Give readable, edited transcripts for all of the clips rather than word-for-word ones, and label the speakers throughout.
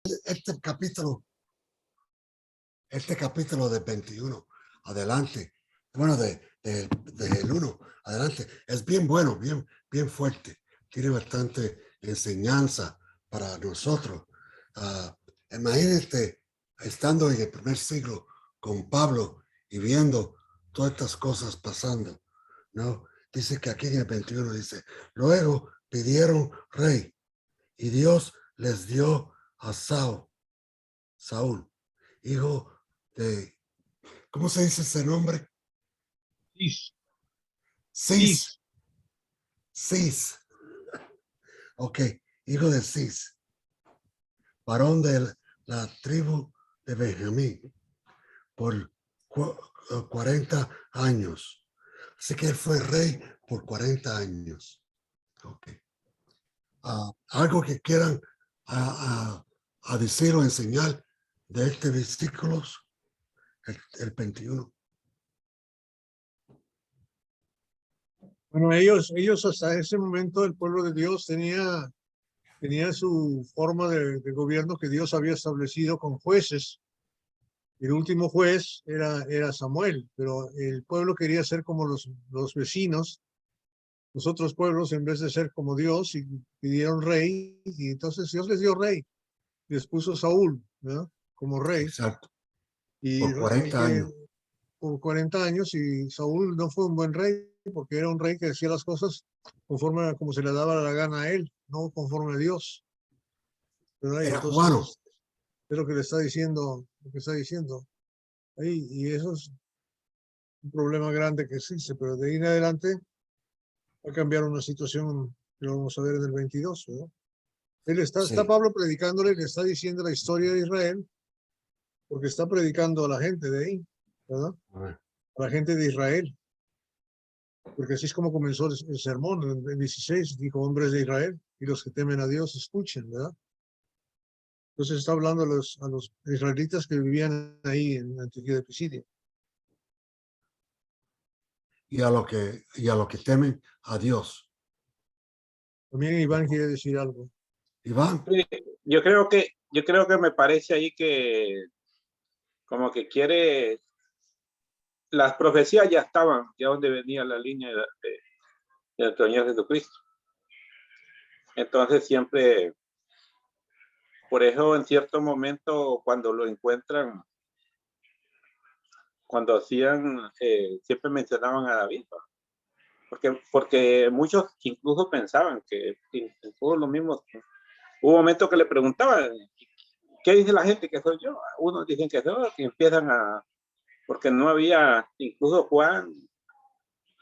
Speaker 1: este capítulo, este capítulo de 21 adelante, bueno, del 1 adelante, es bien bueno, bien fuerte. Tiene bastante enseñanza para nosotros. Imagínate estando en el primer siglo con Pablo y viendo todas estas cosas pasando, ¿no? Dice que aquí en el 21 dice, luego pidieron rey y Dios les dio a Saúl, hijo de, ¿cómo se dice ese nombre? Cis. Ok, hijo de Cis, varón de la tribu de Benjamín, por 40 años. Así que él fue rey por 40 años. Ok. Algo que quieran a decir o enseñar de este versículo, el 21.
Speaker 2: Bueno, ellos hasta ese momento, el pueblo de Dios tenía su forma de gobierno que Dios había establecido con jueces. El último juez era Samuel, pero el pueblo quería ser como los vecinos, los otros pueblos, en vez de ser como Dios, y pidieron rey, y entonces Dios les dio rey, les puso Saúl, ¿verdad? Como rey,
Speaker 1: Exacto.
Speaker 2: y
Speaker 1: Por 40 años.
Speaker 2: por 40 años, y Saúl no fue un buen rey, porque era un rey que hacía las cosas conforme a como se le daba la gana a él, no conforme a Dios, ¿verdad? Y
Speaker 1: Era
Speaker 2: entonces
Speaker 1: cubano.
Speaker 2: es lo que le está diciendo, lo que está diciendo ahí, y eso es un problema grande que existe, pero de ahí en adelante va a cambiar una situación que lo vamos a ver en el 22, ¿verdad? Está
Speaker 1: Sí.
Speaker 2: Pablo predicándole, le está diciendo la historia de Israel, porque está predicando a la gente de ahí, ¿verdad? A la gente de Israel, porque así es como comenzó el sermón, en 16, dijo, hombres de Israel, y los que temen a Dios escuchen, ¿verdad? Entonces está hablando a los israelitas que vivían ahí en Antioquía de Pisidia.
Speaker 1: Y a lo que temen a Dios.
Speaker 2: También Iván quiere decir algo.
Speaker 1: Iván.
Speaker 3: Sí, yo creo que me parece ahí que como que quiere, las profecías ya estaban, ya donde venía la línea del Señor Jesucristo. Entonces siempre, por eso en cierto momento cuando lo encuentran, cuando hacían, siempre mencionaban a David, ¿no? Porque muchos incluso pensaban que incluso los mismos, hubo momentos que le preguntaban, ¿qué dice la gente que soy yo? Unos dicen que soy, que empiezan a, porque no había, incluso Juan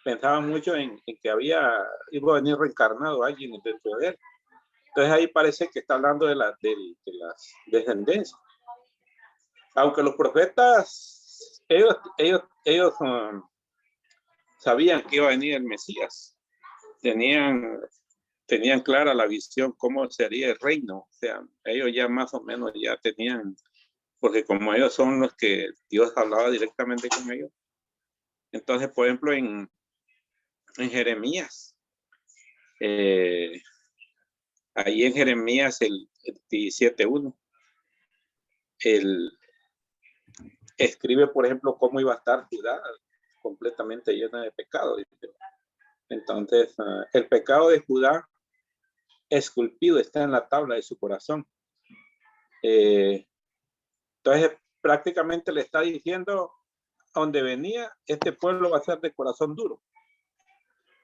Speaker 3: pensaba mucho en que iba a venir reencarnado alguien dentro de él. Entonces ahí parece que está hablando de las descendencias. Aunque los profetas, ellos sabían que iba a venir el Mesías. Tenían clara la visión, cómo sería el reino. O sea, ellos ya más o menos ya tenían, porque como ellos son los que Dios hablaba directamente con ellos. Entonces, por ejemplo, en Jeremías, ahí en Jeremías el 17:1, él escribe, por ejemplo, cómo iba a estar Judá completamente llena de pecado. Entonces, el pecado de Judá esculpido está en la tabla de su corazón. Entonces, prácticamente le está diciendo, a donde venía, este pueblo va a ser de corazón duro.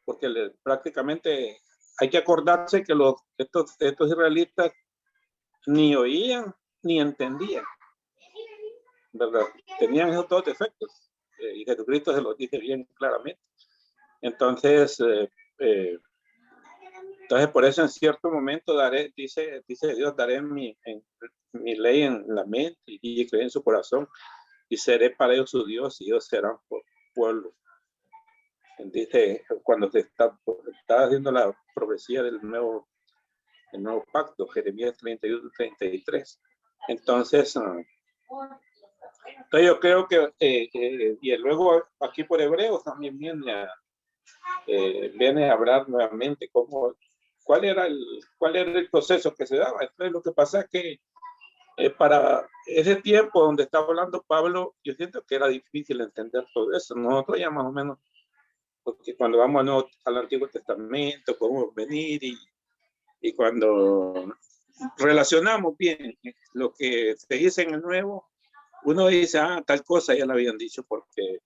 Speaker 3: Porque prácticamente hay que acordarse que estos israelitas ni oían ni entendían, ¿verdad? Tenían esos dos defectos, y Jesucristo se los dice bien claramente. Entonces, por eso en cierto momento dice Dios, daré mi ley en la mente y creer en su corazón, y seré para ellos su Dios, y ellos serán pueblo. Dice, cuando se está haciendo la profecía del nuevo pacto, Jeremías 31-33. Entonces yo creo que, y luego aquí por Hebreos también viene a hablar nuevamente cuál era el proceso que se daba. Entonces lo que pasa es que para ese tiempo donde estaba hablando Pablo, yo siento que era difícil entender todo eso. Nosotros ya más o menos, porque cuando vamos al Antiguo Testamento, podemos venir y cuando relacionamos bien lo que se dice en el Nuevo, uno dice, tal cosa ya la habían dicho, porque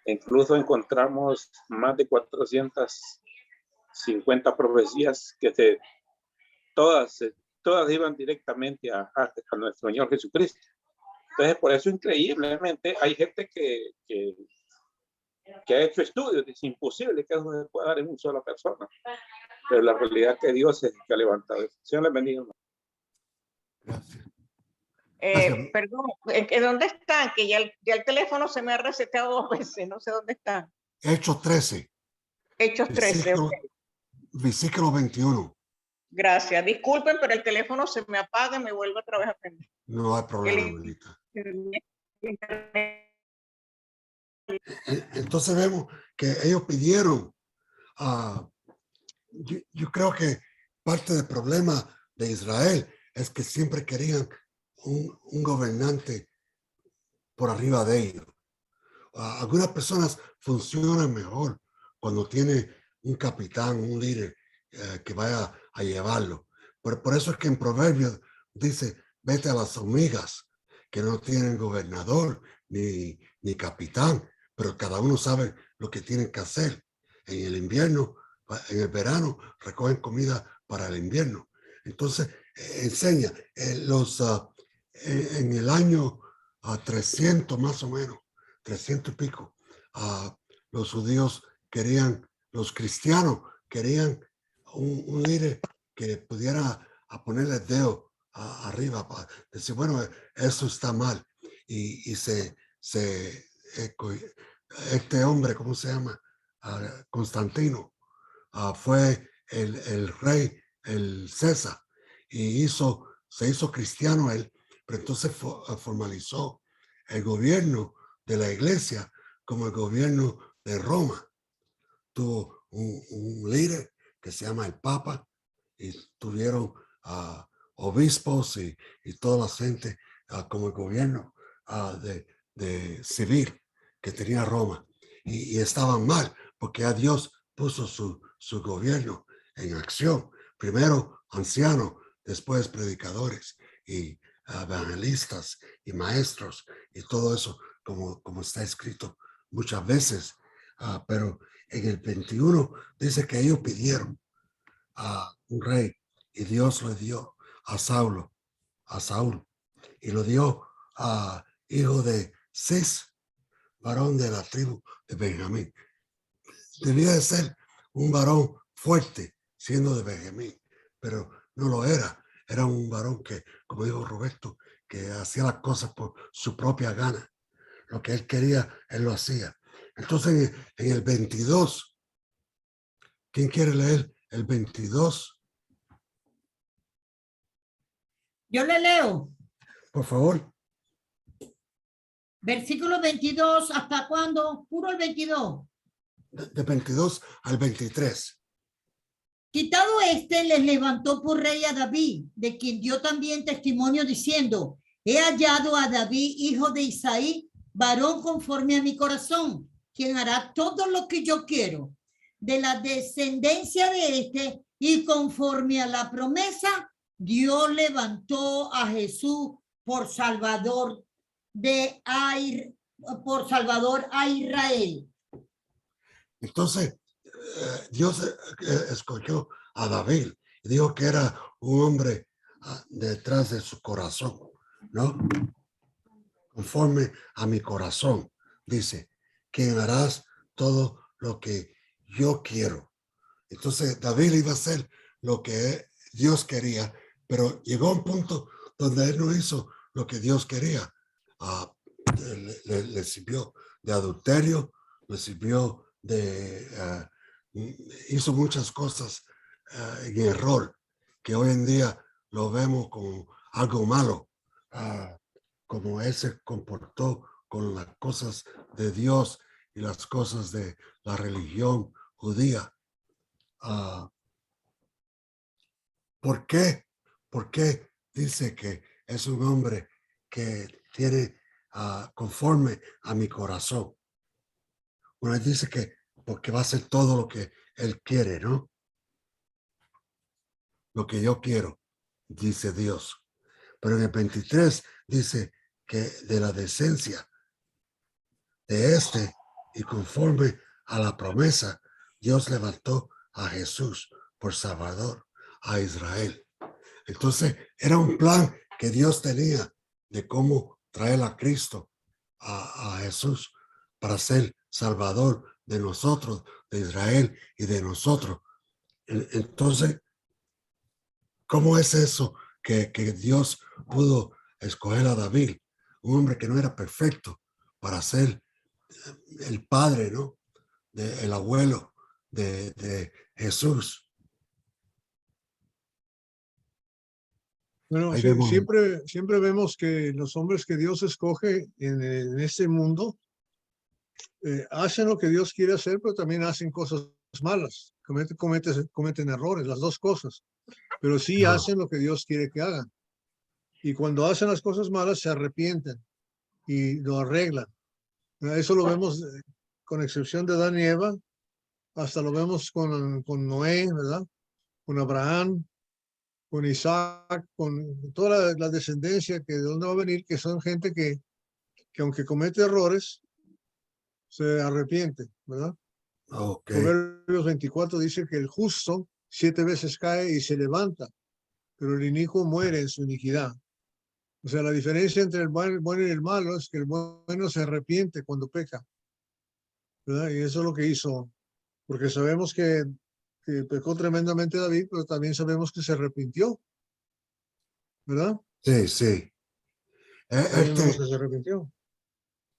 Speaker 3: incluso encontramos más de 450 profecías que todas iban directamente a nuestro Señor Jesucristo. Entonces, por eso increíblemente hay gente que ha hecho estudios. Es imposible que eso se pueda dar en una sola persona. Pero la realidad es que Dios es el que ha levantado. Señor les bendiga.
Speaker 1: Gracias.
Speaker 4: Perdón, ¿dónde están? Que ya el teléfono se me ha reseteado 2 veces, no sé dónde están.
Speaker 1: Hechos 13.
Speaker 4: Hechos 13.
Speaker 1: Versículo 21.
Speaker 4: Gracias. Disculpen, pero el teléfono se me apaga y me vuelve otra vez a prender.
Speaker 1: No hay problema, Melita. Entonces vemos que ellos pidieron, yo creo que parte del problema de Israel es que siempre querían un gobernante por arriba de ellos. Algunas personas funcionan mejor cuando tiene un capitán, un líder que vaya a llevarlo. Por eso es que en Proverbios dice, vete a las hormigas que no tienen gobernador ni capitán, pero cada uno sabe lo que tienen que hacer. En el invierno, en el verano, recogen comida para el invierno. Entonces, enseña en el año 300 más o menos, 300 y pico, los judíos querían, los cristianos querían un líder que pudiera ponerle el dedo arriba para decir, bueno, eso está mal. Y este hombre, ¿cómo se llama? Constantino, fue el rey, el César, y se hizo cristiano él, pero entonces formalizó el gobierno de la iglesia como el gobierno de Roma. Tuvo un líder que se llama el Papa y tuvieron obispos y toda la gente como el gobierno de civil que tenía Roma. Y estaban mal porque a Dios puso su gobierno en acción. Primero ancianos, después predicadores y evangelistas y maestros y todo eso como está escrito muchas veces. Pero en el 21 dice que ellos pidieron a un rey y Dios le dio a Saúl, y lo dio a hijo de Cis, varón de la tribu de Benjamín. Debía de ser un varón fuerte siendo de Benjamín, pero no lo era. Era un varón que, como dijo Roberto, que hacía las cosas por su propia gana. Lo que él quería, él lo hacía. Entonces, en el 22, ¿quién quiere leer el 22?
Speaker 5: Yo le leo.
Speaker 1: Por favor.
Speaker 5: Versículo 22, ¿hasta cuándo? Puro el 22.
Speaker 1: De 22 al 23.
Speaker 5: Quitado les levantó por rey a David, de quien dio también testimonio diciendo, he hallado a David, hijo de Isaí, varón conforme a mi corazón, quien hará todo lo que yo quiero. De la descendencia de y conforme a la promesa, Dios levantó a Jesús por Salvador a Israel.
Speaker 1: Entonces, Dios escogió a David y dijo que era un hombre detrás de su corazón, ¿no? Conforme a mi corazón, dice, quien harás todo lo que yo quiero. Entonces, David iba a hacer lo que Dios quería, pero llegó a un punto donde él no hizo lo que Dios quería. Le sirvió de adulterio, le sirvió hizo muchas cosas en error, que hoy en día lo vemos como algo malo, como él se comportó con las cosas de Dios y las cosas de la religión judía. ¿Por qué? ¿Por qué dice que es un hombre que tiene conforme a mi corazón. Uno dice que porque va a hacer todo lo que él quiere, ¿no? Lo que yo quiero, dice Dios. Pero en el 23 dice que de la decencia de y conforme a la promesa, Dios levantó a Jesús por Salvador a Israel. Entonces era un plan que Dios tenía de cómo traer a Cristo, a Jesús, para ser Salvador de nosotros, de Israel y de nosotros. Entonces, ¿cómo es eso que Dios pudo escoger a David, un hombre que no era perfecto, para ser el padre, ¿no? El abuelo de Jesús?
Speaker 2: Bueno,
Speaker 1: Ahí vemos.
Speaker 2: siempre vemos que los hombres que Dios escoge en este mundo hacen lo que Dios quiere hacer, pero también hacen cosas malas, cometen errores, las dos cosas, pero sí
Speaker 1: No.
Speaker 2: hacen lo que Dios quiere que hagan. Y cuando hacen las cosas malas, se arrepienten y lo arreglan. Eso lo vemos con excepción de Adán y Eva, hasta lo vemos con Noé, ¿verdad? Con Abraham, con Isaac, con toda la descendencia que de dónde va a venir, que son gente que aunque comete errores, se arrepiente, ¿verdad?
Speaker 1: Ok.
Speaker 2: Proverbios 24 dice que el justo 7 veces cae y se levanta, pero el inicuo muere en su iniquidad. O sea, la diferencia entre el bueno y el malo es que el bueno se arrepiente cuando peca, ¿verdad? Y eso es lo que hizo, porque sabemos que pecó tremendamente David, pero también sabemos que se arrepintió, ¿verdad?
Speaker 1: Sí, sí.
Speaker 2: También vemos que se arrepintió.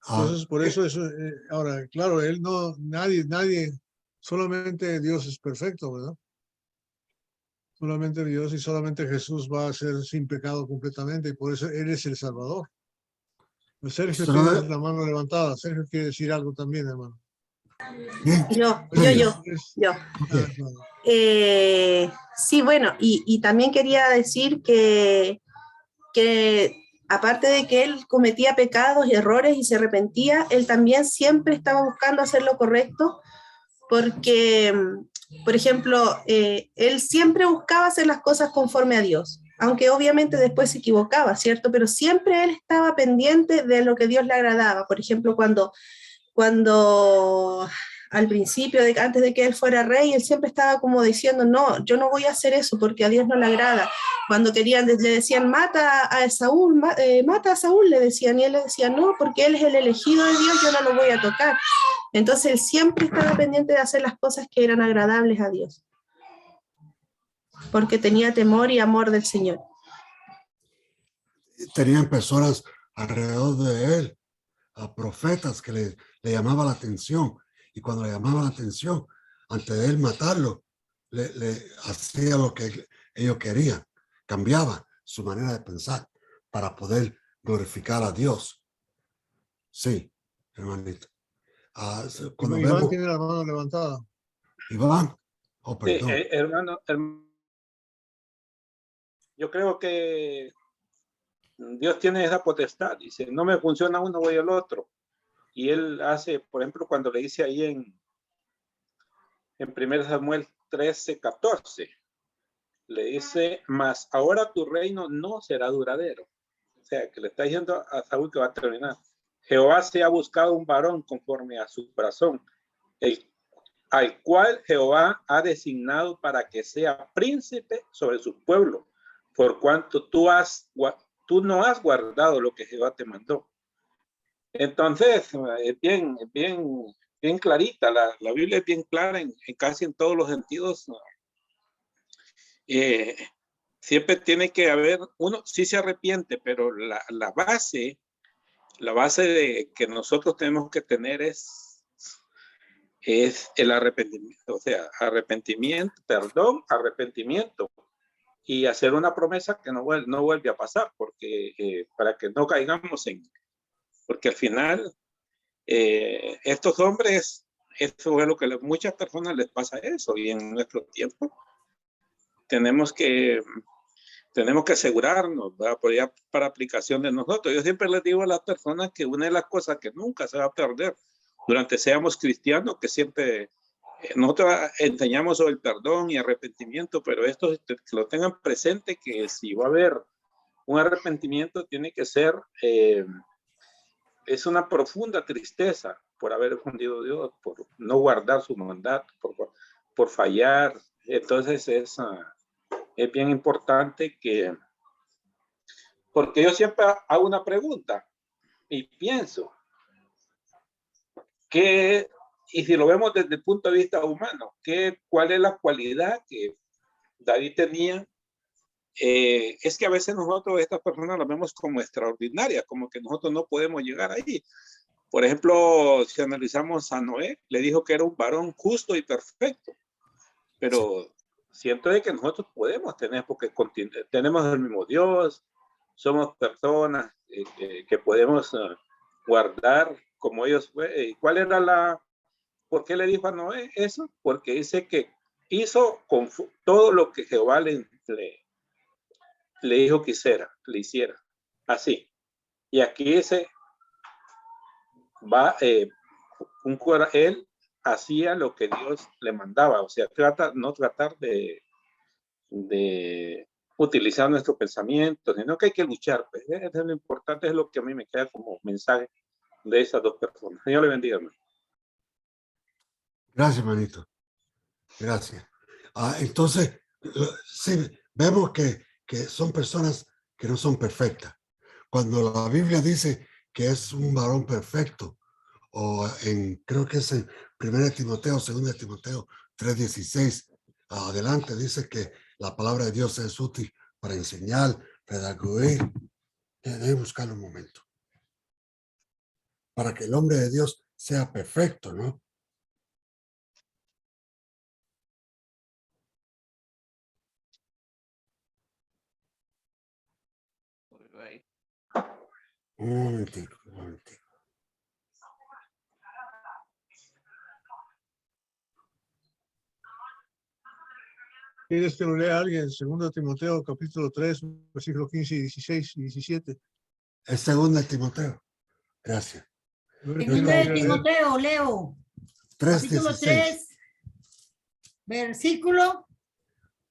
Speaker 2: Entonces, por eso, ahora, claro, él no, nadie, solamente Dios es perfecto, ¿verdad? Solamente Dios y solamente Jesús va a ser sin pecado completamente y por eso Él es el Salvador. Sergio tiene la mano levantada. Sergio quiere decir algo también, hermano.
Speaker 1: Bien.
Speaker 6: Yo. Sí, bueno, y también quería decir que aparte de que él cometía pecados y errores y se arrepentía, él también siempre estaba buscando hacer lo correcto, porque, por ejemplo, él siempre buscaba hacer las cosas conforme a Dios, aunque obviamente después se equivocaba, ¿cierto? Pero siempre él estaba pendiente de lo que Dios le agradaba. Por ejemplo, cuando al principio, antes de que él fuera rey, él siempre estaba como diciendo, no, yo no voy a hacer eso porque a Dios no le agrada. Cuando le decían, mata a Saúl, mata a Saúl, le decían, y él le decía, no, porque él es el elegido de Dios, yo no lo voy a tocar. Entonces él siempre estaba pendiente de hacer las cosas que eran agradables a Dios, porque tenía temor y amor del Señor.
Speaker 1: Tenían personas alrededor de él, a profetas que le llamaban la atención, y cuando le llamaban la atención, antes de él matarlo, le hacía lo que ellos querían, cambiaba su manera de pensar para poder glorificar a Dios. Sí, hermanito. Cuando
Speaker 2: Iván
Speaker 1: vemos,
Speaker 2: tiene la mano levantada.
Speaker 1: Iván, oh, perdón.
Speaker 3: Sí, hermano, yo creo que Dios tiene esa potestad. Dice, no me funciona uno, voy al otro. Y él hace, por ejemplo, cuando le dice ahí en 1 Samuel 13:14, le dice, mas ahora tu reino no será duradero. O sea, que le está diciendo a Saúl que va a terminar. Jehová se ha buscado un varón conforme a su corazón, al cual Jehová ha designado para que sea príncipe sobre su pueblo, por cuanto tú no has guardado lo que Jehová te mandó. Entonces, es bien clarita, la Biblia es bien clara en casi en todos los sentidos. Siempre tiene que haber, uno sí se arrepiente, pero la base de que nosotros tenemos que tener es el arrepentimiento, o sea, arrepentimiento y hacer una promesa que no vuelve a pasar, porque para que no caigamos porque al final estos hombres, eso es lo que a muchas personas les pasa eso, y en nuestro tiempo tenemos que tenemos que asegurarnos, ¿verdad? Por ya para aplicación de nosotros. Yo siempre les digo a las personas que una de las cosas que nunca se va a perder durante seamos cristianos, que siempre nosotros enseñamos sobre el perdón y arrepentimiento, pero esto que lo tengan presente, que si va a haber un arrepentimiento tiene que ser, es una profunda tristeza por haber ofendido a Dios, por no guardar su mandato, por fallar. Entonces es bien importante que, porque yo siempre hago una pregunta y pienso que, y si lo vemos desde el punto de vista humano, ¿cuál es la cualidad que David tenía? Es que a veces nosotros, estas personas, las vemos como extraordinarias, como que nosotros no podemos llegar ahí. Por ejemplo, si analizamos a Noé, le dijo que era un varón justo y perfecto, pero siento de que nosotros podemos tener, porque tenemos el mismo Dios, somos personas que podemos guardar como ellos. ¿Cuál era por qué le dijo a Noé eso? Porque dice que hizo con todo lo que Jehová le dijo que le hiciera. Así. Y aquí dice, él hacía lo que Dios le mandaba. O sea, no tratar de utilizar nuestro pensamiento, sino que hay que luchar. Pues. Es lo importante, es lo que a mí me queda como mensaje de esas dos personas. Señor le bendiga, hermano.
Speaker 1: Gracias, manito. Gracias. Entonces, sí, vemos que son personas que no son perfectas. Cuando la Biblia dice que es un varón perfecto, o creo que es en 1 Timoteo, 2 Timoteo 3:16, adelante dice que la palabra de Dios es útil para enseñar, redarguir. Debe buscarlo un momento. Para que el hombre de Dios sea perfecto, ¿no? Un momentico, un momentico.
Speaker 2: ¿Quieres que lo lea alguien? 2 Timoteo, capítulo 3, versículos 15 y 16 y 17.
Speaker 1: Es 2 Timoteo. Gracias.
Speaker 5: Segunda de Timoteo, Leo.
Speaker 1: 3,
Speaker 5: Capítulo
Speaker 1: 16.
Speaker 5: 3, versículo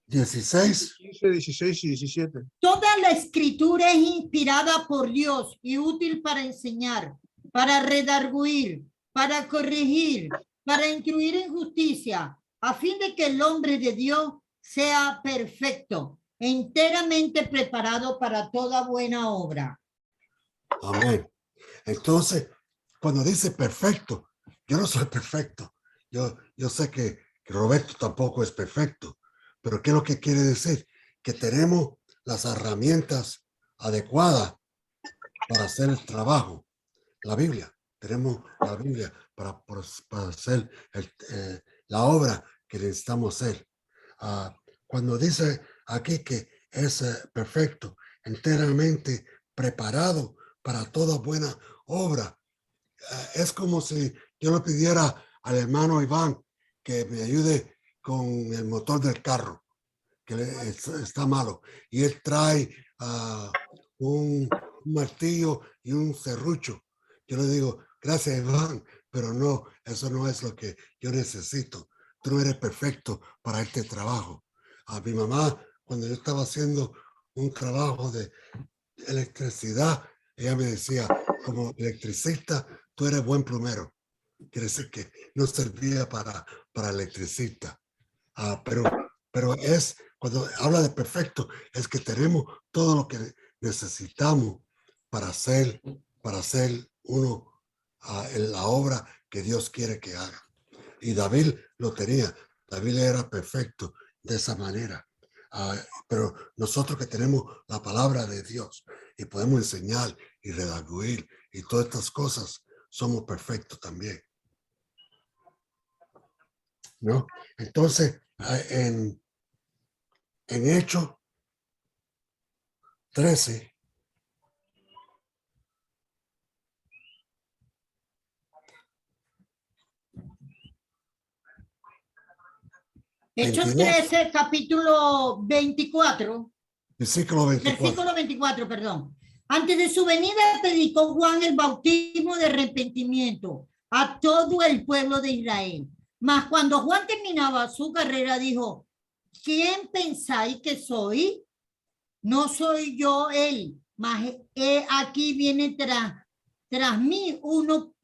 Speaker 1: 16.
Speaker 2: 15, 16 y 17.
Speaker 5: Toda la escritura es inspirada por Dios y útil para enseñar, para redarguir, para corregir, para instruir en justicia, a fin de que el hombre de Dios sea perfecto, enteramente preparado para toda buena obra.
Speaker 1: Amén. Entonces, cuando dice perfecto, yo no soy perfecto. Yo sé que Roberto tampoco es perfecto, pero ¿qué es lo que quiere decir? Que tenemos las herramientas adecuadas para hacer el trabajo. La Biblia, tenemos la Biblia para hacer la obra que necesitamos hacer. Cuando dice aquí que es perfecto, enteramente preparado para toda buena obra, es como si yo le pidiera al hermano Iván que me ayude con el motor del carro, que está malo, y él trae un martillo y un serrucho. Yo le digo, gracias Iván, pero no, eso no es lo que yo necesito. Tú no eres perfecto para este trabajo. A mi mamá, cuando yo estaba haciendo un trabajo de electricidad, ella me decía, como electricista, tú eres buen plomero. Quiere decir que no servía para electricista. Pero es, cuando habla de perfecto, es que tenemos todo lo que necesitamos para hacer la obra que Dios quiere que haga. Y David lo tenía. David era perfecto de esa manera. Pero nosotros que tenemos la palabra de Dios y podemos enseñar y redarguir y todas estas cosas, somos perfectos también. ¿No? Entonces, en Hechos 13,
Speaker 5: Hechos
Speaker 1: 22.
Speaker 5: 13, capítulo 24.
Speaker 1: Versículo 24.
Speaker 5: Versículo 24, perdón. Antes de su venida predicó Juan el bautismo de arrepentimiento a todo el pueblo de Israel. Mas cuando Juan terminaba su carrera, dijo, ¿quién pensáis que soy? No soy yo él, mas aquí viene tras mí uno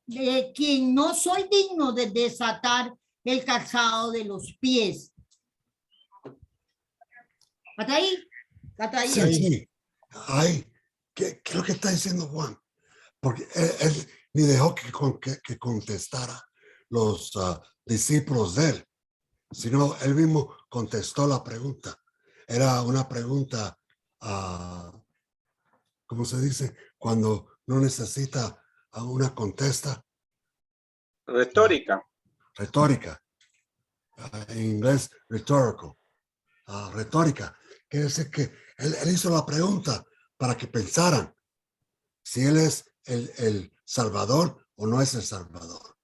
Speaker 5: de quien no soy digno de desatar el calzado de los pies. ¿Hasta ahí? ¿Hasta ahí?
Speaker 1: Sí, sí. Ay, ¿qué es lo que está diciendo Juan? Porque él ni dejó que contestara los discípulos de él, sino él mismo contestó la pregunta. Era una pregunta, ¿cómo se dice? Cuando no necesita una contesta.
Speaker 3: Retórica.
Speaker 1: Retórica. En inglés, rhetorical. Retórica. Quiere decir que él hizo la pregunta para que pensaran si él es el Salvador o no es el Salvador.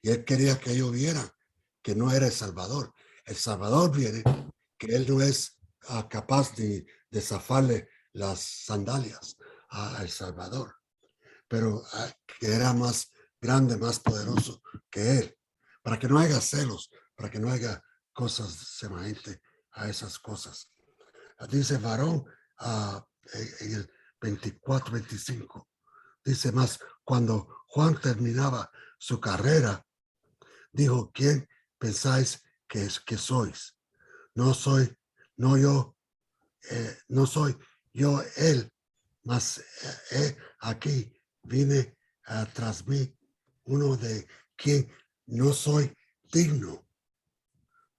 Speaker 1: Y él quería que ellos vieran que no era el Salvador. El Salvador viene, que él no es capaz de zafarle las sandalias al Salvador, pero que era más grande, más poderoso que él, para que no haya celos, para que no haya cosas semejantes a esas cosas. Dice varón en el 24, 25. Dice más, cuando Juan terminaba su carrera, dijo, ¿quién pensáis que sois? No soy, no yo, no soy yo él, mas aquí vine tras mí uno de quien no soy digno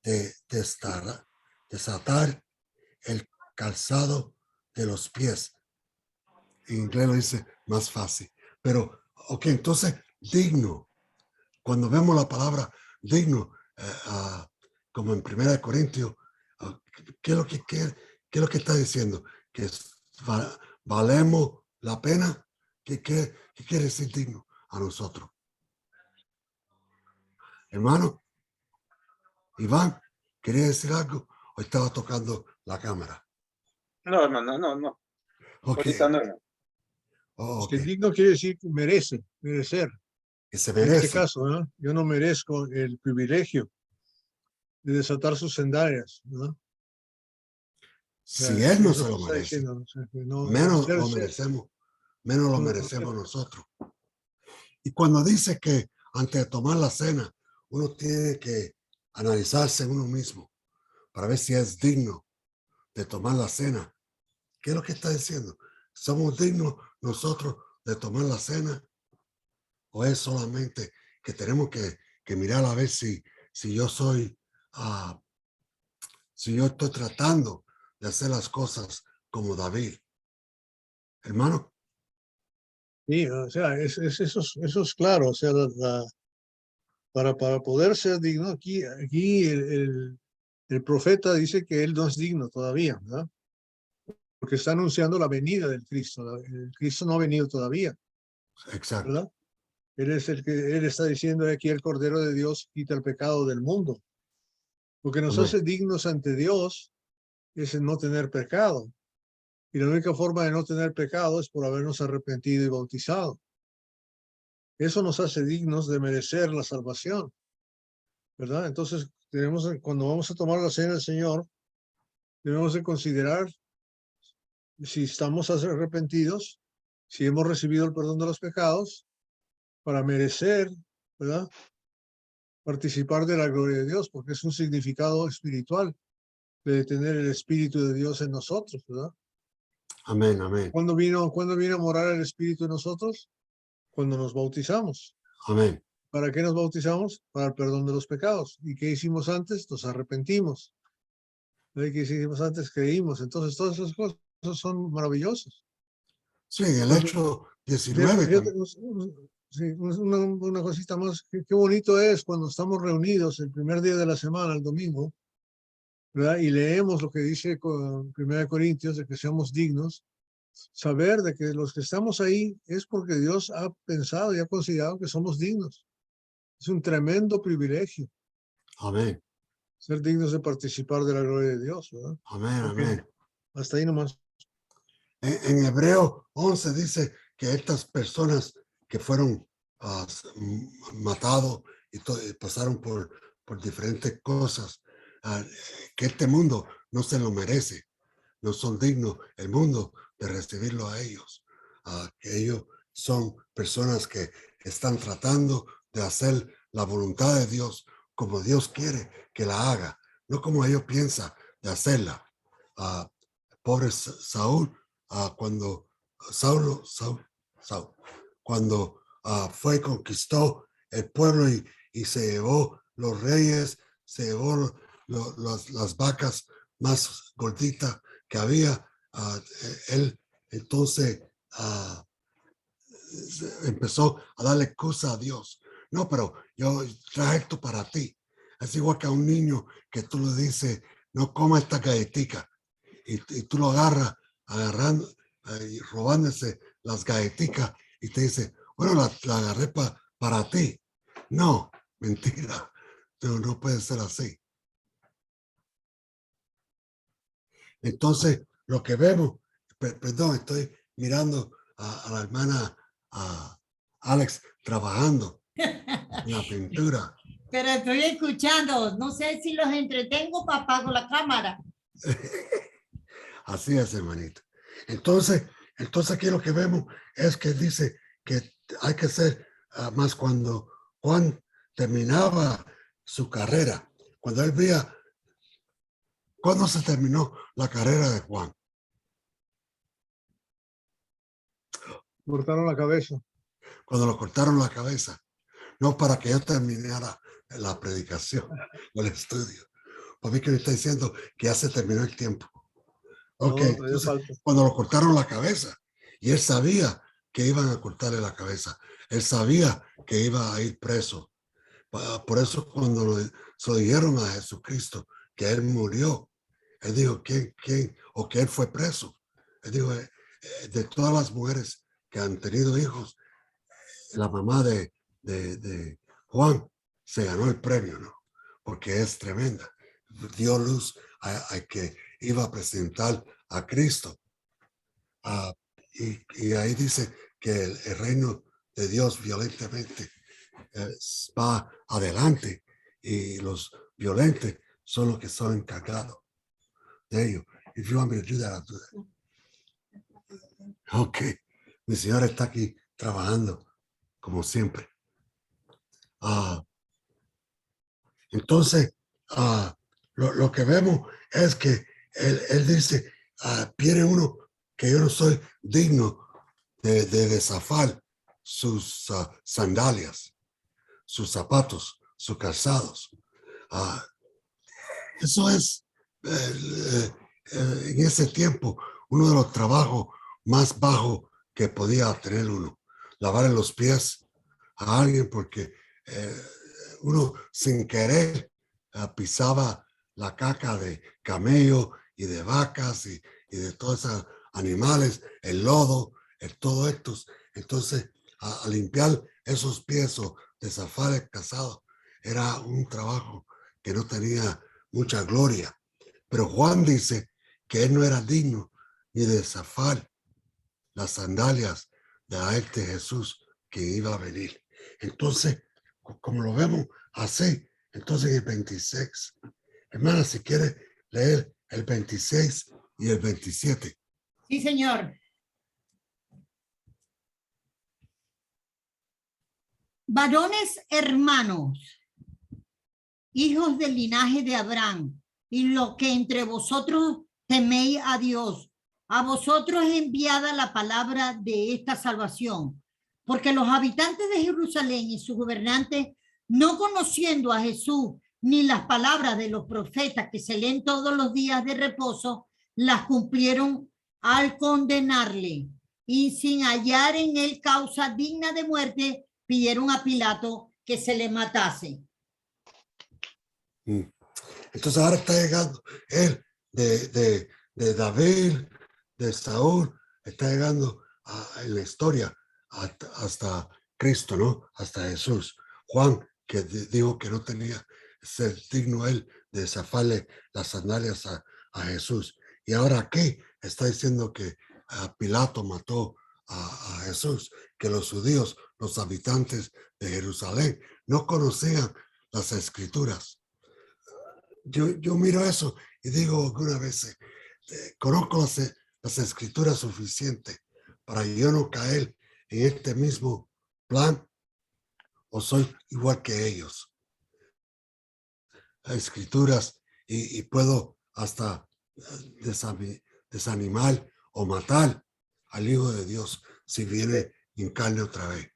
Speaker 1: de desatar el calzado de los pies. En inglés lo dice más fácil. Pero, ok, entonces, digno. Cuando vemos la palabra digno, como en 1 Corintios, ¿qué es lo que está diciendo? Que valemos la pena. ¿Qué quiere decir digno a nosotros? Hermano, Iván, ¿quería decir algo o estaba tocando la cámara?
Speaker 3: No, hermano, no.
Speaker 1: Okay.
Speaker 3: Ahorita no.
Speaker 1: Oh,
Speaker 2: Que
Speaker 1: okay.
Speaker 2: digno quiere decir merecer.
Speaker 1: Que se
Speaker 2: En este
Speaker 1: merece.
Speaker 2: caso, ¿no? Yo no merezco el privilegio de desatar sus sandalias, ¿no?
Speaker 1: Si él no
Speaker 2: Es lo
Speaker 1: se
Speaker 2: que
Speaker 1: lo
Speaker 2: está
Speaker 1: merece,
Speaker 2: diciendo, o sea, que no,
Speaker 1: menos lo merecemos. Menos lo merecemos nosotros. Y cuando dice que antes de tomar la cena, uno tiene que analizarse uno mismo para ver si es digno de tomar la cena. ¿Qué es lo que está diciendo? ¿Somos dignos nosotros de tomar la cena? ¿O es solamente que tenemos que mirar a ver si yo soy, si yo estoy tratando de hacer las cosas como David? Hermano.
Speaker 2: Sí, o sea, eso es claro, o sea, para poder ser digno, aquí el profeta dice que él no es digno todavía, ¿verdad? Porque está anunciando la venida del Cristo. El Cristo no ha venido todavía,
Speaker 1: Exacto.
Speaker 2: ¿verdad? Él está diciendo aquí el Cordero de Dios quita el pecado del mundo. Lo que nos hace dignos ante Dios es el no tener pecado. Y la única forma de no tener pecado es por habernos arrepentido y bautizado. Eso nos hace dignos de merecer la salvación, ¿verdad? Entonces, cuando vamos a tomar la cena del Señor, debemos de considerar si estamos arrepentidos, si hemos recibido el perdón de los pecados, para merecer, ¿verdad? Participar de la gloria de Dios, porque es un significado espiritual de tener el Espíritu de Dios en nosotros, ¿verdad?
Speaker 1: Amén, amén.
Speaker 2: ¿Cuándo vino a morar el Espíritu en nosotros? Cuando nos bautizamos.
Speaker 1: Amén.
Speaker 2: ¿Para qué nos bautizamos? Para el perdón de los pecados. ¿Y qué hicimos antes? Nos arrepentimos. ¿Qué hicimos antes? Creímos. Entonces, todas esas cosas son maravillosas.
Speaker 1: Sí, el hecho 19 también.
Speaker 2: Sí, una cosita más. Qué bonito es cuando estamos reunidos el primer día de la semana, el domingo, ¿verdad? Y leemos lo que dice 1 Corintios, de que seamos dignos. Saber de que los que estamos ahí es porque Dios ha pensado y ha considerado que somos dignos. Es un tremendo privilegio.
Speaker 1: Amén.
Speaker 2: Ser dignos de participar de la gloria de Dios, ¿verdad?
Speaker 1: Amén,
Speaker 2: Okay.
Speaker 1: amén.
Speaker 2: Hasta ahí nomás.
Speaker 1: En Hebreo 11 dice que estas personas que fueron matados y pasaron por diferentes cosas, que este mundo no se lo merece, no son dignos el mundo de recibirlo a ellos, que ellos son personas que están tratando de hacer la voluntad de Dios como Dios quiere que la haga, no como ellos piensan de hacerla. Pobre Saúl, cuando Saúl, cuando fue y conquistó el pueblo y se llevó los reyes, se llevó las vacas más gorditas que había, él entonces empezó a darle excusa a Dios. No, pero yo traje esto para ti. Es igual que a un niño que tú le dices, no coma esta galletica, y tú lo agarras, agarrando y robándose las galletitas, y te dice, bueno, la agarré para ti. No, mentira. No puede ser así. Entonces, lo que vemos, perdón, estoy mirando a la hermana Alex trabajando en la pintura.
Speaker 5: Pero estoy escuchando. No sé si los entretengo, papá, con la cámara.
Speaker 1: Así es, hermanito. Entonces aquí lo que vemos es que dice que hay que ser más cuando Juan terminaba su carrera, cuando él veía, ¿cuándo se terminó la carrera de Juan?
Speaker 2: Cortaron la cabeza.
Speaker 1: Cuando lo cortaron la cabeza, no para que yo terminara la predicación o el estudio. Para mí que me está diciendo que ya se terminó el tiempo. Ok,
Speaker 2: No,
Speaker 1: entonces, cuando lo cortaron la cabeza, y él sabía que iban a cortarle la cabeza, él sabía que iba a ir preso. Por eso cuando se lo dijeron a Jesucristo que él murió, él dijo, ¿quién? O que él fue preso. Él dijo, de todas las mujeres que han tenido hijos, la mamá de Juan se ganó el premio, ¿no? Porque es tremenda. Dio luz a que iba a presentar a Cristo. Y ahí dice que el reino de Dios violentamente va adelante, y los violentos son los que son encargados de ello. If you want me to do that, I'll do that. Ok, mi señora está aquí trabajando como siempre. Entonces, lo que vemos es que él dice, viene uno que yo no soy digno de desafar sus sandalias, sus zapatos, sus calzados. Eso es, en ese tiempo, uno de los trabajos más bajos que podía tener uno. Lavar los pies a alguien porque uno sin querer pisaba la caca de camello y de vacas y de todos esos animales, el lodo, todo esto. Entonces, a limpiar esos pies o desafar el calzado era un trabajo que no tenía mucha gloria. Pero Juan dice que él no era digno ni de zafar las sandalias de Jesús que iba a venir. Entonces, como lo vemos así, entonces en el 26, hermana, si quiere leer el 26 y el 27.
Speaker 5: Sí, señor. Varones hermanos, hijos del linaje de Abraham, y lo que entre vosotros teméis a Dios, a vosotros es enviada la palabra de esta salvación, porque los habitantes de Jerusalén y sus gobernantes, no conociendo a Jesús ni las palabras de los profetas que se leen todos los días de reposo, las cumplieron al condenarle, y sin hallar en él causa digna de muerte, pidieron a Pilato que se le matase.
Speaker 1: Entonces ahora está llegando él de David, de Saúl, está llegando en la historia hasta Cristo, ¿no? Hasta Jesús. Juan, que dijo que no tenía ser digno él de zafarle las sandalias a Jesús. Y ahora aquí está diciendo que Pilato mató a Jesús, que los judíos, los habitantes de Jerusalén, no conocían las escrituras. Yo miro eso y digo algunas veces, conozco las escrituras suficientes para yo no caer en este mismo plan, o soy igual que ellos. Las escrituras y puedo hasta desanimar o matar al Hijo de Dios si viene en carne otra vez.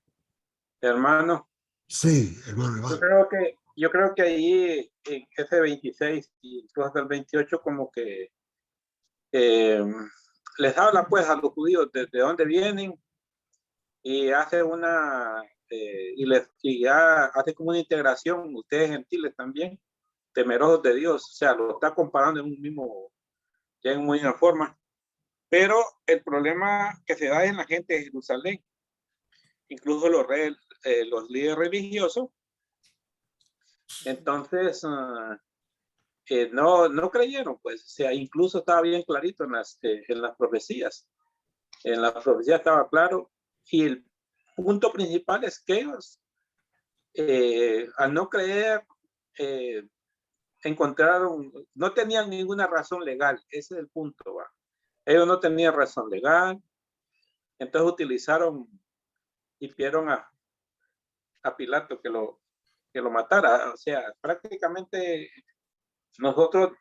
Speaker 3: Hermano,
Speaker 1: Sí, hermano Iván.
Speaker 3: yo creo que ahí en ese 26 y incluso hasta el 28 como que les habla pues a los judíos de dónde vienen y hace y ya hace como una integración, ustedes gentiles también, temerosos de Dios, o sea, lo está comparando en un mismo, ya en una misma forma. Pero el problema que se da en la gente de Jerusalén, incluso los líderes religiosos, entonces no creyeron, pues, o sea, incluso estaba bien clarito en las profecías. En las profecías estaba claro, y el punto principal es que ellos, al no creer, no tenían ninguna razón legal, ese es el punto, ¿va? Ellos no tenían razón legal, entonces utilizaron y pidieron a Pilato que lo matara. O sea, prácticamente nosotros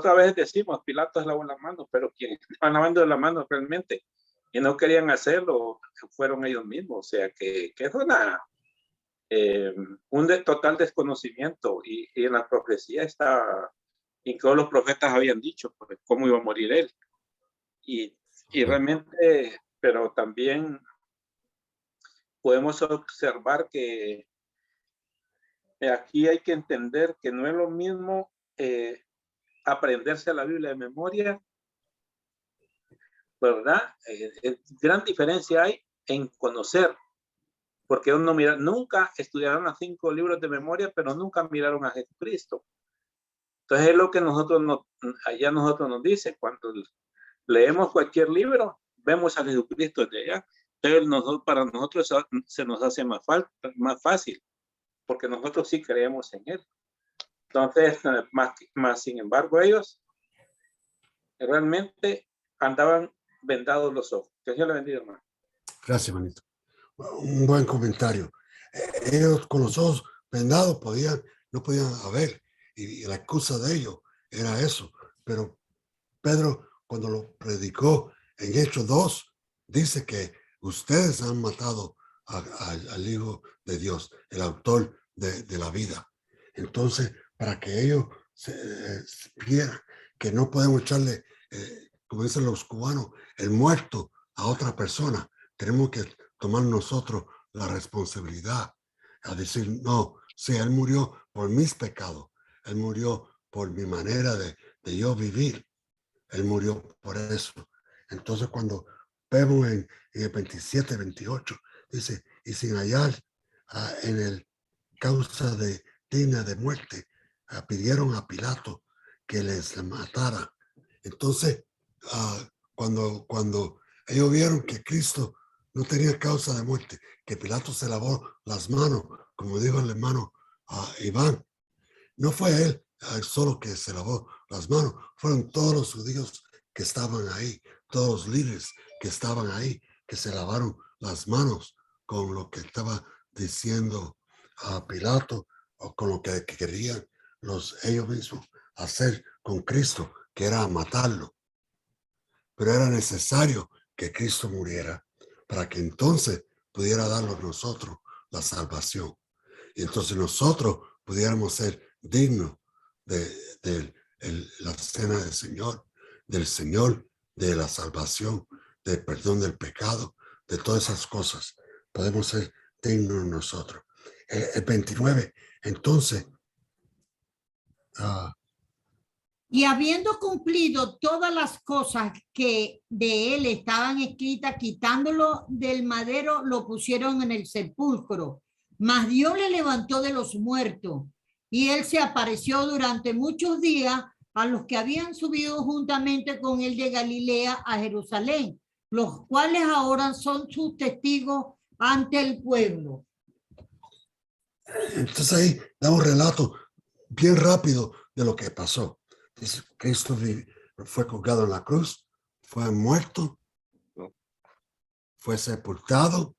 Speaker 3: a veces decimos Pilato es lavó las manos, pero quienes estaban lavando las manos realmente y no querían hacerlo fueron ellos mismos. O sea, que es un total desconocimiento, y en la profecía está, y todos los profetas habían dicho pues, cómo iba a morir él. Y realmente, pero también podemos observar que aquí hay que entender que no es lo mismo aprenderse la Biblia de memoria, ¿verdad? Gran diferencia hay en conocer, porque uno nunca estudiaron los 5 libros de memoria, pero nunca miraron a Jesucristo. Entonces es lo que nosotros nos dice, cuando leemos cualquier libro, vemos a Jesucristo de allá. Entonces para nosotros se nos hace más fácil, porque nosotros sí creemos en él. Entonces, más sin embargo, ellos realmente andaban vendados los ojos. Que Dios le bendiga, hermano.
Speaker 1: Gracias, manito. Un buen comentario. Ellos con los ojos vendados no podían ver, y la excusa de ellos era eso. Pero Pedro, cuando lo predicó en Hechos 2, dice que ustedes han matado al Hijo de Dios, el autor de la vida. Entonces, para que ellos vieran que no podemos echarle, como dicen los cubanos, el muerto a otra persona, tenemos que tomar nosotros la responsabilidad a decir, no, sí, él murió por mis pecados, él murió por mi manera de yo vivir, él murió por eso. Entonces cuando vemos en el 27, 28, dice, y sin hallar en el causa digna de muerte, pidieron a Pilato que les matara. Entonces, cuando ellos vieron que Cristo no tenía causa de muerte, que Pilato se lavó las manos, como dijo el hermano Iván, no fue él solo que se lavó las manos, fueron todos los judíos que estaban ahí, todos los líderes que estaban ahí, que se lavaron las manos con lo que estaba diciendo a Pilato, o con lo que querían ellos mismos hacer con Cristo, que era matarlo. Pero era necesario que Cristo muriera para que entonces pudiera darnos nosotros la salvación. Y entonces nosotros pudiéramos ser dignos de la cena del Señor, de la salvación, del perdón del pecado, de todas esas cosas. Podemos ser dignos nosotros. El 29, entonces.
Speaker 5: Y habiendo cumplido todas las cosas que de él estaban escritas, quitándolo del madero, lo pusieron en el sepulcro. Mas Dios le levantó de los muertos, y él se apareció durante muchos días a los que habían subido juntamente con él de Galilea a Jerusalén, los cuales ahora son sus testigos ante el pueblo.
Speaker 1: Entonces ahí da un relato bien rápido de lo que pasó. Dice, Cristo fue colgado en la cruz, fue muerto, fue sepultado,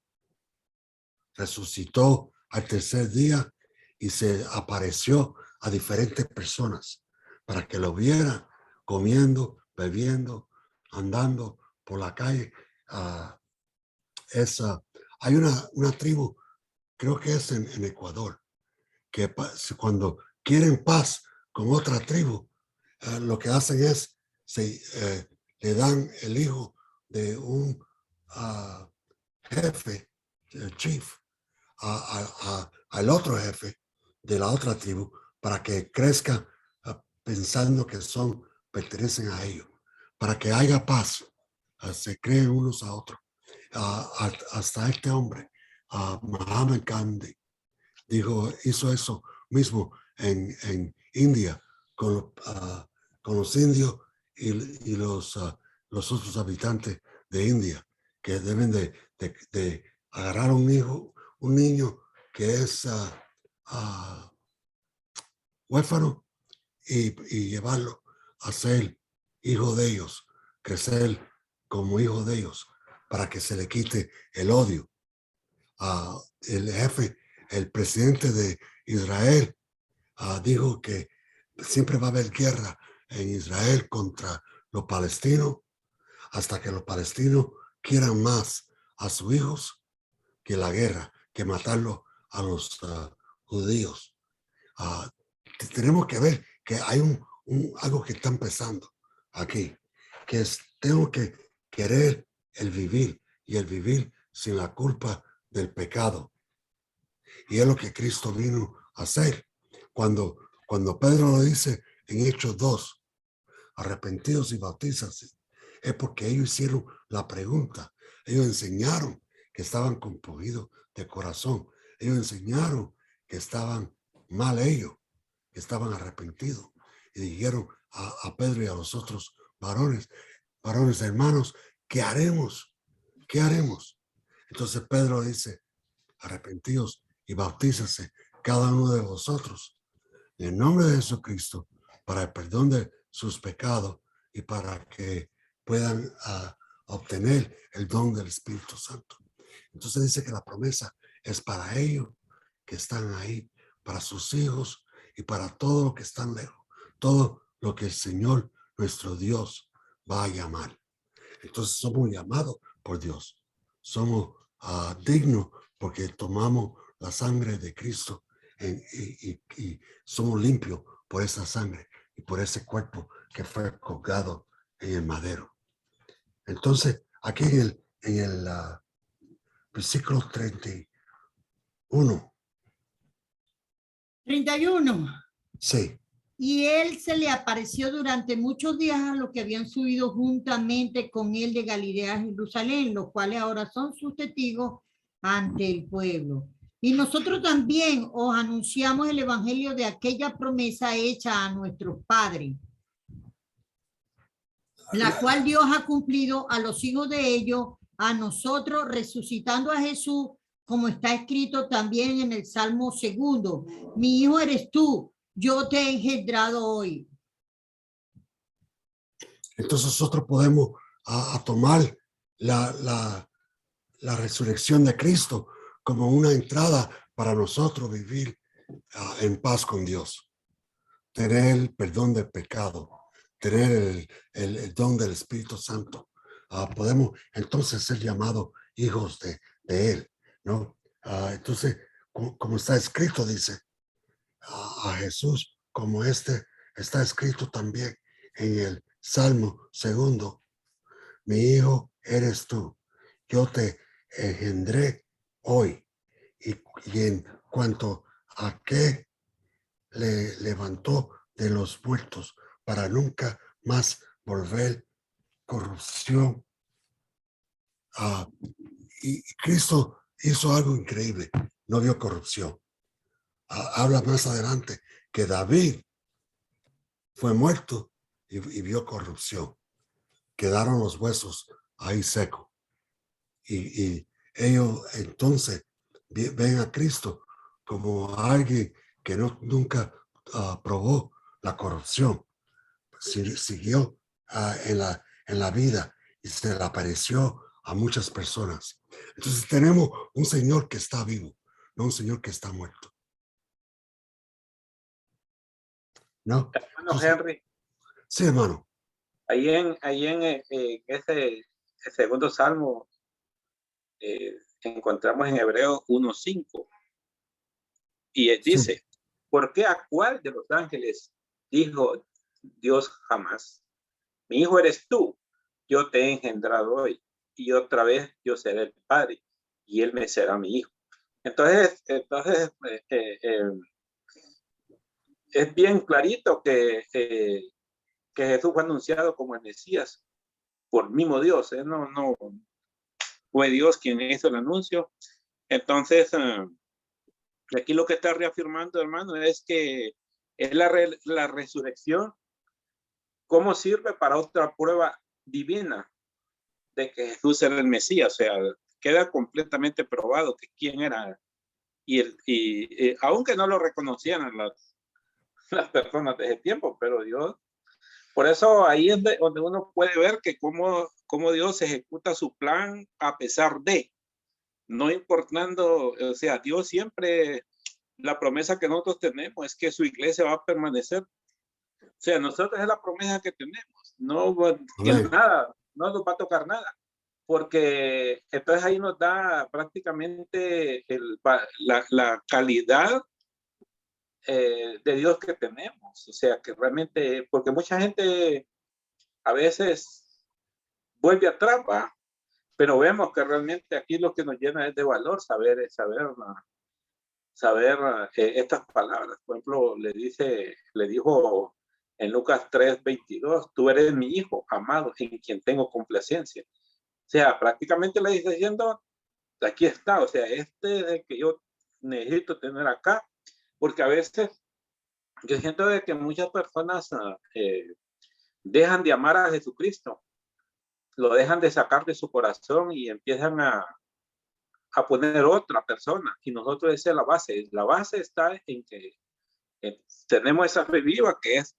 Speaker 1: resucitó al tercer día y se apareció a diferentes personas para que lo vieran comiendo, bebiendo, andando por la calle. Hay una tribu, creo que es en Ecuador, que cuando quieren paz con otra tribu, lo que hacen es le dan el hijo de un jefe, chief, al otro jefe de la otra tribu para que crezca pensando que pertenecen a ellos, para que haya paz, se creen unos a otros. Hasta este hombre, Mahatma Gandhi, hizo eso mismo en India con los indios y los otros habitantes de India, que deben de agarrar un niño que es huérfano y llevarlo a ser hijo de ellos, crecer como hijo de ellos, para que se le quite el odio. El presidente de Israel dijo que siempre va a haber guerra en Israel contra los palestinos hasta que los palestinos quieran más a sus hijos que la guerra, que matarlo a los judíos. Tenemos que ver que hay algo que está empezando aquí, que tengo que querer el vivir y el vivir sin la culpa del pecado. Y es lo que Cristo vino a hacer. Cuando Pedro lo dice en Hechos 2, arrepentidos y bautízase, es porque ellos hicieron la pregunta. Ellos enseñaron que estaban compungidos de corazón. Ellos enseñaron que estaban mal ellos, que estaban arrepentidos. Y dijeron a Pedro y a los otros varones hermanos, ¿qué haremos? ¿Qué haremos? Entonces Pedro dice, arrepentidos y bautízase cada uno de vosotros en el nombre de Jesucristo para el perdón de sus pecados y para que puedan obtener el don del Espíritu Santo. Entonces dice que la promesa es para ellos que están ahí, para sus hijos y para todos los que están lejos, todo lo que el Señor nuestro Dios va a llamar. Entonces somos llamados por Dios, somos dignos porque tomamos la sangre de Cristo y somos limpios por esa sangre y por ese cuerpo que fue colgado en el madero. Entonces, aquí en el versículo 31.
Speaker 5: 31.
Speaker 1: Sí.
Speaker 5: Y él se le apareció durante muchos días a los que habían subido juntamente con él de Galilea a Jerusalén, los cuales ahora son sus testigos ante el pueblo. Y nosotros también os anunciamos el evangelio de aquella promesa hecha a nuestros padres, la cual Dios ha cumplido a los hijos de ellos, a nosotros, resucitando a Jesús, como está escrito también en el Salmo 2. Mi hijo eres tú, yo te he engendrado hoy.
Speaker 1: Entonces nosotros podemos tomar la resurrección de Cristo como una entrada para nosotros vivir en paz con Dios, tener el perdón del pecado, tener el don del Espíritu Santo. Podemos entonces ser llamados hijos de Él, ¿no? Entonces, como está escrito, dice a Jesús, como está escrito también en el Salmo 2, mi hijo eres tú, yo te engendré hoy. Y en cuanto a que le levantó de los muertos para nunca más volver corrupción. Y Cristo hizo algo increíble, no vio corrupción. Habla más adelante que David fue muerto y vio corrupción. Quedaron los huesos ahí secos. Y ellos entonces ven a Cristo como a alguien que nunca probó la corrupción. Siguió en la vida y se le apareció a muchas personas. Entonces tenemos un Señor que está vivo, no un Señor que está muerto. ¿No?
Speaker 3: Hermano
Speaker 1: Entonces,
Speaker 3: Henry,
Speaker 1: sí, hermano.
Speaker 3: ahí en ese segundo salmo encontramos en Hebreos 1:5 y él
Speaker 1: Sí.
Speaker 3: dice, ¿por qué a cuál de los ángeles dijo Dios jamás? Mi hijo eres tú, yo te he engendrado hoy y otra vez yo seré el padre y él me será mi hijo. Entonces es bien clarito que Jesús fue anunciado como el Mesías por mismo Dios, no fue Dios quien hizo el anuncio. Entonces, aquí lo que está reafirmando, hermano, es que es la resurrección. ¿Cómo sirve para otra prueba divina de que Jesús era el Mesías? O sea, queda completamente probado que quién era. Y aunque no lo reconocían las personas de ese tiempo, pero Dios, por eso ahí es donde uno puede ver que cómo Dios ejecuta su plan a pesar de, no importando, o sea, Dios siempre, la promesa que nosotros tenemos es que su iglesia va a permanecer. O sea, nosotros es la promesa que tenemos, no que nada, no nos va a tocar nada, porque entonces ahí nos da prácticamente la calidad de Dios que tenemos. O sea, que realmente, porque mucha gente a veces vuelve atrás, ¿va? Pero vemos que realmente aquí lo que nos llena es de valor saber estas palabras. Por ejemplo, le dijo en Lucas 3:22, tú eres mi hijo amado en quien tengo complacencia. O sea, prácticamente le dice diciendo, aquí está, o sea, este es el que yo necesito tener acá, porque a veces yo siento de que muchas personas dejan de amar a Jesucristo, lo dejan de sacar de su corazón y empiezan a poner otra persona, y nosotros esa es la base está en que tenemos esa fe viva que es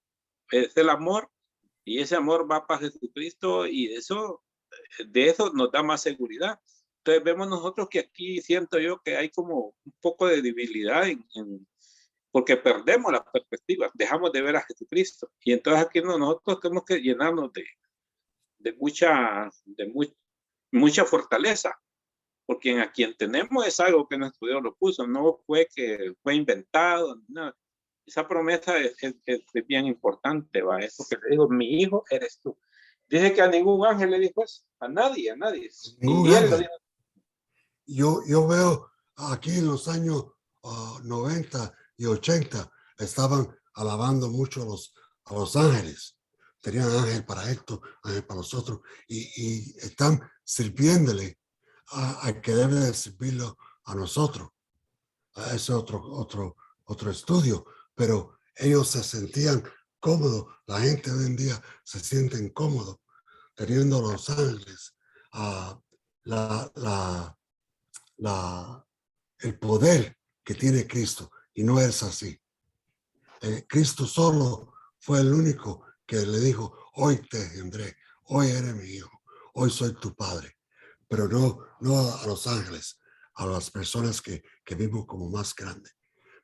Speaker 3: el amor, y ese amor va para Jesucristo, y de eso nos da más seguridad. Entonces vemos nosotros que aquí siento yo que hay como un poco de debilidad porque perdemos las perspectivas, dejamos de ver a Jesucristo, y entonces aquí nosotros tenemos que llenarnos de mucha fortaleza, porque a quien tenemos es algo que nuestro Dios lo puso, no fue que fue inventado, no. Esa promesa es bien importante, ¿va? Eso que le digo, mi hijo eres tú. Dice que a ningún ángel le dijo eso, a nadie. Y él lo dijo.
Speaker 1: Yo veo aquí en los años 90 y 80 estaban alabando mucho a los ángeles. Tenían ángel para esto, ángel para los otros, y están sirviéndole a que debe de servirlo a nosotros. Ese es otro estudio, pero ellos se sentían cómodos. La gente hoy en día se siente incómodo teniendo los ángeles, el poder que tiene Cristo, y no es así. Cristo solo fue el único que le dijo, hoy te engendré, hoy eres mi hijo, hoy soy tu padre, pero no a los ángeles, a las personas que vimos como más grandes.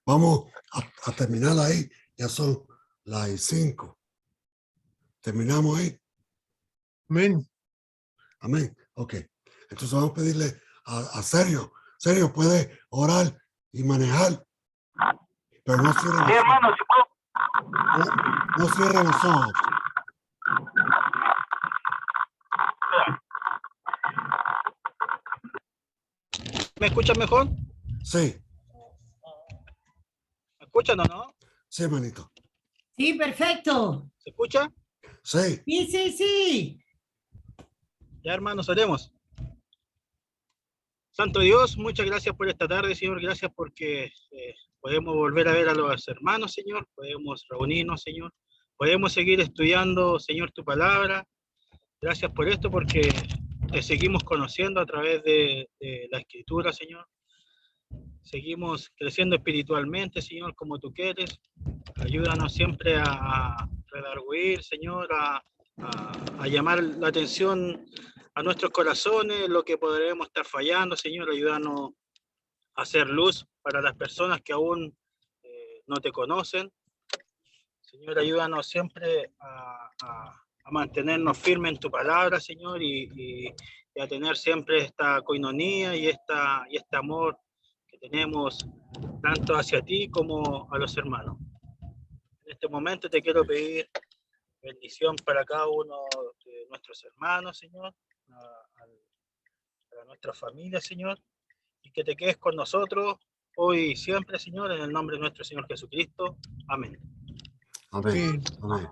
Speaker 1: Vamos a terminar ahí, ya son las 5. Terminamos ahí.
Speaker 2: Amén.
Speaker 1: Amén. Ok. Entonces vamos a pedirle a Sergio. Sergio puede orar y manejar, pero no cierre los ojos. No cierre los ojos.
Speaker 7: ¿Me escuchan mejor?
Speaker 1: Sí,
Speaker 7: ¿Me escuchan o no?
Speaker 1: sí, manito.
Speaker 5: Sí, perfecto.
Speaker 7: ¿Se escucha?
Speaker 1: Sí.
Speaker 5: Sí.
Speaker 7: Ya, hermanos, oremos. Santo Dios, muchas gracias por esta tarde, Señor. Gracias porque podemos volver a ver a los hermanos, Señor. Podemos reunirnos, Señor. podemos seguir estudiando, Señor, tu palabra. Gracias por esto, porque te seguimos conociendo a través de la Escritura, Señor. Seguimos creciendo espiritualmente, Señor, como tú quieres. Ayúdanos siempre a redarguir, Señor, a llamar la atención a nuestros corazones, lo que podremos estar fallando, Señor. Ayúdanos a hacer luz para las personas que aún no te conocen. Señor, ayúdanos siempre a mantenernos firmes en tu palabra, Señor, y a tener siempre esta coinonía y este amor que tenemos tanto hacia ti como a los hermanos. En este momento te quiero pedir bendición para cada uno de nuestros hermanos, Señor, para nuestra familia, Señor, y que te quedes con nosotros hoy y siempre, Señor, en el nombre de nuestro Señor Jesucristo. Amén.
Speaker 1: Amén.
Speaker 2: Sí.
Speaker 1: Amén.